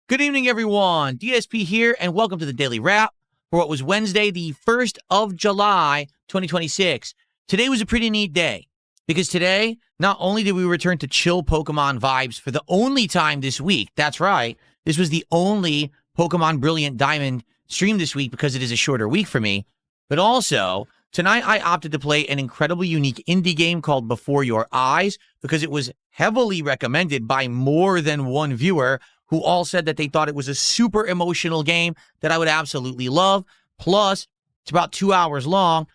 Good evening, everyone. DSP here, and welcome to the Daily Wrap for what was Wednesday, the 1st of July, 2026. Today was a pretty neat day because today, not only did we return to chill Pokemon vibes for the only time this week, that's right, this was the only Pokemon Brilliant Diamond stream this week because it is a shorter week for me, but also, tonight I opted to play an incredibly unique indie game called Before Your Eyes because it was heavily recommended by more than one viewer who all said that they thought it was a super emotional game that I would absolutely love. Plus, it's about 2 hours long,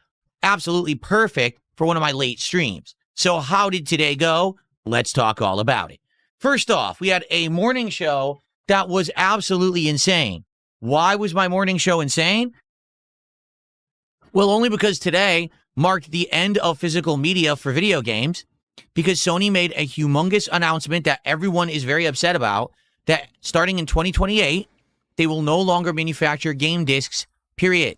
absolutely perfect for one of my late streams. So how did today go? Let's talk all about it. First off, we had a morning show that was absolutely insane. Why was my morning show insane? Well, only because today marked the end of physical media for video games because Sony made a humongous announcement that everyone is very upset about, that starting in 2028, they will no longer manufacture game discs, period.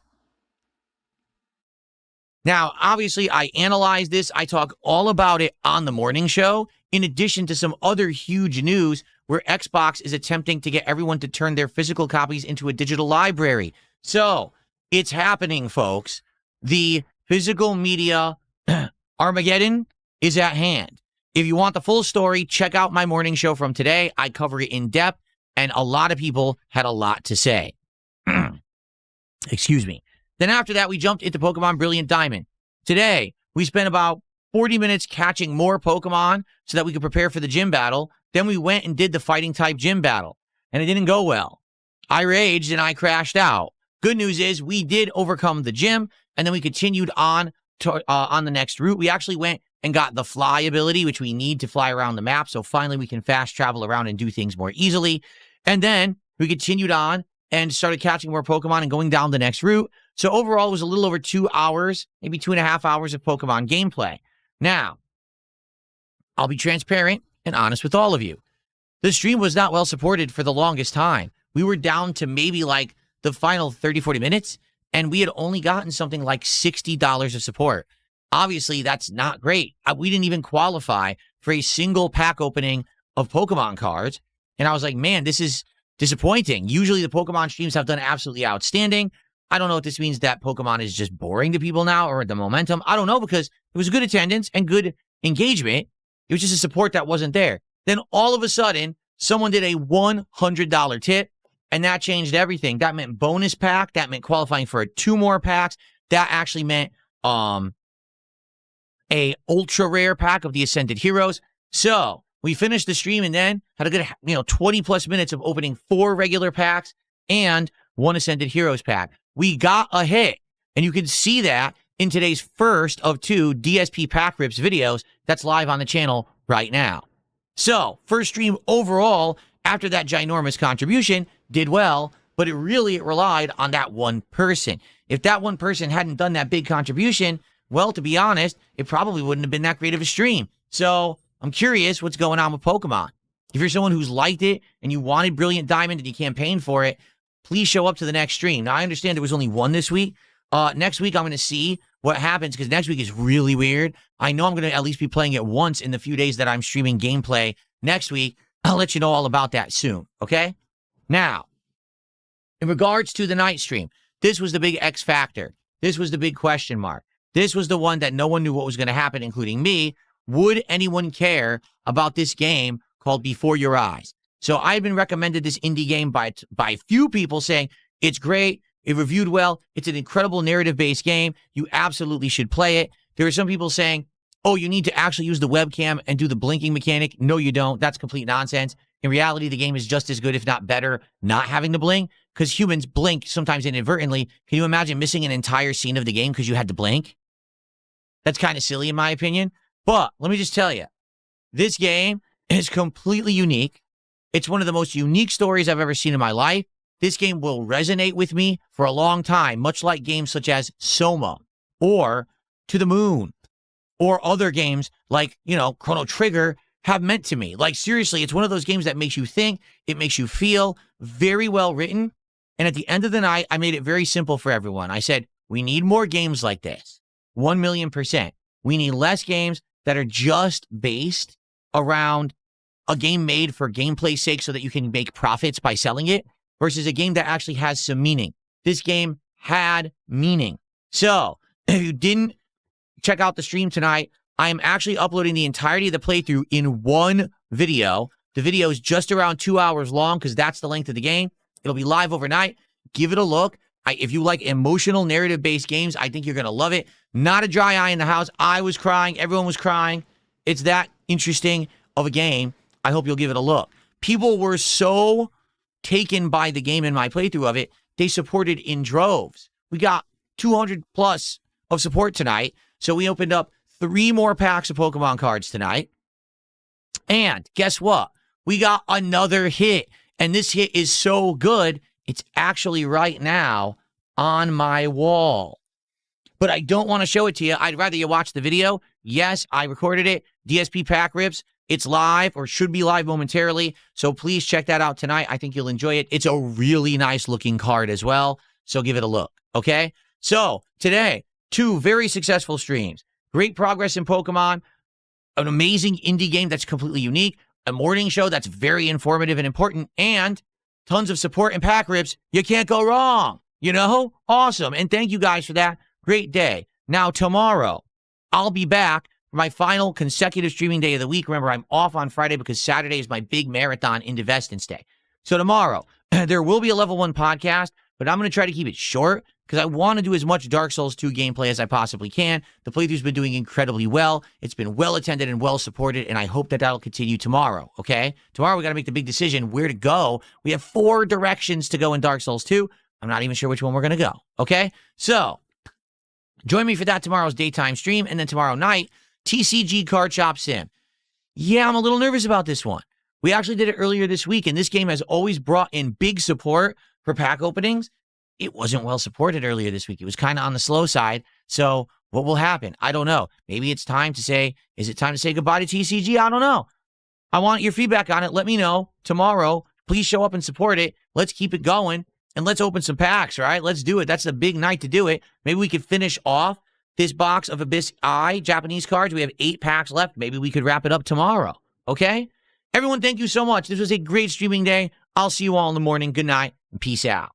Now, obviously, I analyzed this. I talk all about it on the morning show, in addition to some other huge news where Xbox is attempting to get everyone to turn their physical copies into a digital library. So, it's happening, folks. The physical media Armageddon is at hand. If you want the full story, check out my morning show from today. I cover it in depth, and a lot of people had a lot to say. Excuse me. Then after that, we jumped into Pokemon Brilliant Diamond. Today, we spent about 40 minutes catching more Pokemon so that we could prepare for the gym battle. Then we went and did the fighting type gym battle, and it didn't go well. I raged and I crashed out. Good news is we did overcome the gym, and then we continued on to, on the next route. We actually went and got the fly ability, which we need to fly around the map. So finally we can fast travel around and do things more easily. And then we continued on and started catching more Pokemon and going down the next route. So overall, it was a little over 2 hours, maybe 2.5 hours of Pokemon gameplay. Now, I'll be transparent and honest with all of you. The stream was not well supported for the longest time. We were down to maybe like the final 30, 40 minutes, and we had only gotten something like $60 of support. Obviously, that's not great. We didn't even qualify for a single pack opening of Pokemon cards. And I was like, man, this is disappointing. Usually the Pokemon streams have done absolutely outstanding. I don't know if this means that Pokemon is just boring to people now or the momentum. I don't know, because it was good attendance and good engagement. It was just a support that wasn't there. Then all of a sudden, someone did a $100 tip, and that changed everything. That meant bonus pack. That meant qualifying for 2 more packs. That actually meant a ultra rare pack of the Ascended Heroes. So we finished the stream and then had a good 20 plus minutes of opening 4 regular packs and 1 Ascended Heroes pack. We got a hit, and you can see that in today's first of 2 DSP Pack Rips videos that's live on the channel right now. So first stream overall after that ginormous contribution did well, but it relied on that one person. If that one person hadn't done that big contribution, well, to be honest, it probably wouldn't have been that great of a stream. So I'm curious what's going on with Pokemon. If you're someone who's liked it and you wanted Brilliant Diamond and you campaigned for it, please show up to the next stream. Now, I understand there was only 1 this week. Next week, I'm going to see what happens because next week is really weird. I know I'm going to at least be playing it once in the few days that I'm streaming gameplay next week. I'll let you know all about that soon, okay? Now, in regards to the night stream, this was the big X factor. This was the big question mark. This was the one that no one knew what was going to happen, including me. Would anyone care about this game called Before Your Eyes? So I've been recommended this indie game by few people saying it's great, it reviewed well, it's an incredible narrative-based game, you absolutely should play it. There are some people saying, oh, you need to actually use the webcam and do the blinking mechanic. No, you don't. That's complete nonsense. In reality, the game is just as good, if not better, not having to blink, because humans blink sometimes inadvertently. Can you imagine missing an entire scene of the game because you had to blink? That's kind of silly in my opinion. But let me just tell you, this game is completely unique. It's one of the most unique stories I've ever seen in my life. This game will resonate with me for a long time, much like games such as Soma or To the Moon or other games like, Chrono Trigger have meant to me. Like, seriously, it's one of those games that makes you think, it makes you feel, very well written. And at the end of the night, I made it very simple for everyone. I said, we need more games like this. 1,000,000%. We need less games that are just based around a game made for gameplay's sake so that you can make profits by selling it versus a game that actually has some meaning. This game had meaning. So if you didn't check out the stream tonight, I am actually uploading the entirety of the playthrough in one video. The video is just around 2 hours long because that's the length of the game. It'll be live overnight. Give it a look. If you like emotional narrative-based games, I think you're going to love it. Not a dry eye in the house. I was crying. Everyone was crying. It's that interesting of a game. I hope you'll give it a look. People were so taken by the game and my playthrough of it, they supported in droves. We got 200 plus of support tonight. So we opened up 3 more packs of Pokemon cards tonight. And guess what? We got another hit. And this hit is so good, it's actually right now on my wall. But I don't want to show it to you. I'd rather you watch the video. Yes, I recorded it. DSP Pack Rips. It's live or should be live momentarily. So please check that out tonight. I think you'll enjoy it. It's a really nice looking card as well. So give it a look. Okay. So today, 2 very successful streams. Great progress in Pokemon. An amazing indie game that's completely unique. A morning show that's very informative and important. And tons of support and pack rips. You can't go wrong. You know? Awesome. And thank you guys for that. Great day. Now tomorrow, I'll be back for my final consecutive streaming day of the week. Remember, I'm off on Friday because Saturday is my big marathon into Vestance Day. So tomorrow, there will be a level 1 podcast, but I'm going to try to keep it short because I want to do as much Dark Souls 2 gameplay as I possibly can. The playthrough's been doing incredibly well. It's been well attended and well supported, and I hope that that'll continue tomorrow, okay? Tomorrow, we got to make the big decision where to go. We have 4 directions to go in Dark Souls 2. I'm not even sure which one we're going to go, okay? So, join me for that tomorrow's daytime stream, and then tomorrow night, TCG Card Shop Sim. Yeah, I'm a little nervous about this one. We actually did it earlier this week, and this game has always brought in big support for pack openings. It wasn't well supported earlier this week. It was kind of on the slow side. So what will happen? I don't know. Maybe it's time to say, is it time to say goodbye to TCG? I don't know. I want your feedback on it. Let me know tomorrow. Please show up and support it. Let's keep it going, and let's open some packs, all right? Let's do it. That's a big night to do it. Maybe we could finish off this box of Abyss Eye Japanese cards. We have 8 packs left. Maybe we could wrap it up tomorrow, okay? Everyone, thank you so much. This was a great streaming day. I'll see you all in the morning. Good night, and peace out.